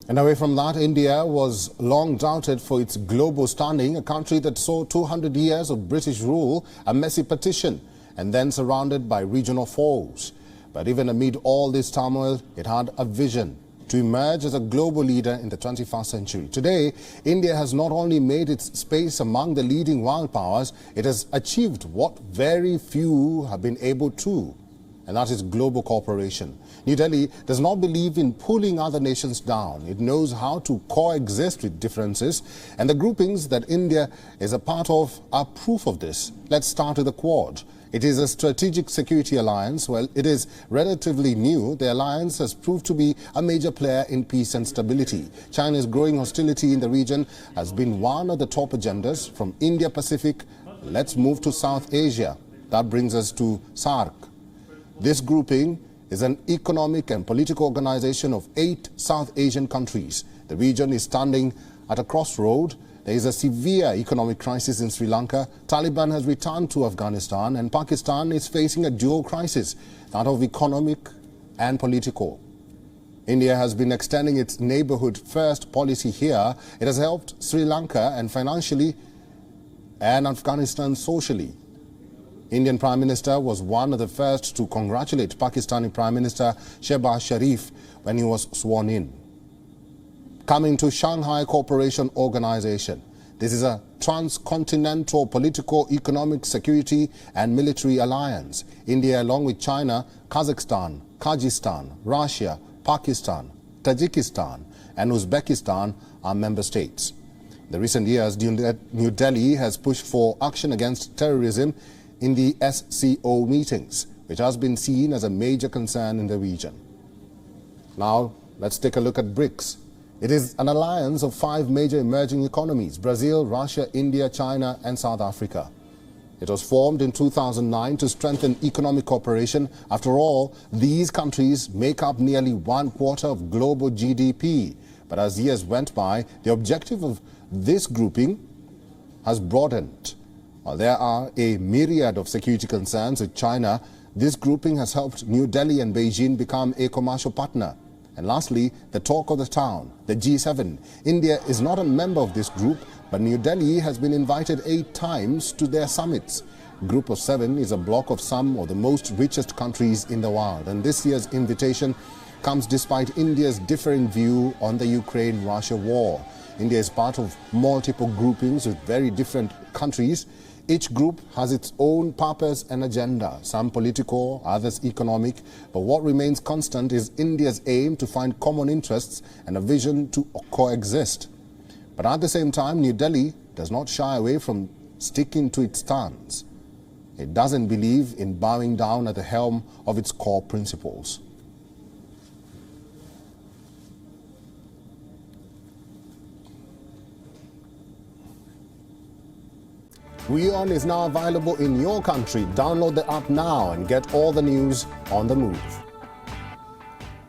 And away from that, India was long doubted for its global standing, a country that saw 200 years of British rule, a messy partition, and then surrounded by regional foes. But even amid all this turmoil, it had a vision to emerge as a global leader in the 21st century. Today, India has not only made its space among the leading world powers, it has achieved what very few have been able to, and that is global cooperation. New Delhi does not believe in pulling other nations down. It knows how to coexist with differences, and the groupings that India is a part of are proof of this. Let's start with the Quad. It is a strategic security alliance. Well, it is relatively new. The alliance has proved to be a major player in peace and stability. China's growing hostility in the region has been one of the top agendas. From India-Pacific, let's move to South Asia. That brings us to SAARC. This grouping is an economic and political organization of 8 South Asian countries. The region is standing at a crossroad. There is a severe economic crisis in Sri Lanka. Taliban has returned to Afghanistan, and Pakistan is facing a dual crisis, that of economic and political. India has been extending its neighborhood first policy here. It has helped Sri Lanka and financially and Afghanistan socially. Indian Prime Minister was one of the first to congratulate Pakistani Prime Minister Shehbaz Sharif when he was sworn in. Coming to Shanghai Cooperation Organization. This is a transcontinental political, economic, security and military alliance. India, along with China, Kazakhstan, Kyrgyzstan, Russia, Pakistan, Tajikistan and Uzbekistan are member states. In the recent years, New Delhi has pushed for action against terrorism in the SCO meetings, which has been seen as a major concern in the region. Now, let's take a look at BRICS. It is an alliance of 5 major emerging economies: Brazil, Russia, India, China and South Africa. It was formed in 2009 to strengthen economic cooperation. After all, these countries make up nearly 1/4 of global GDP. But as years went by, the objective of this grouping has broadened. While there are a myriad of security concerns with China, this grouping has helped New Delhi and Beijing become a commercial partner. And lastly, the talk of the town, the G7. India is not a member of this group, but New Delhi has been invited 8 times to their summits. Group of 7 is a bloc of some of the most richest countries in the world. And this year's invitation comes despite India's differing view on the Ukraine-Russia war. India is part of multiple groupings with very different countries. Each group has its own purpose and agenda, some political, others economic, but what remains constant is India's aim to find common interests and a vision to coexist. But at the same time, New Delhi does not shy away from sticking to its stance. It doesn't believe in bowing down at the helm of its core principles. WION is now available in your country. Download the app now and get all the news on the move.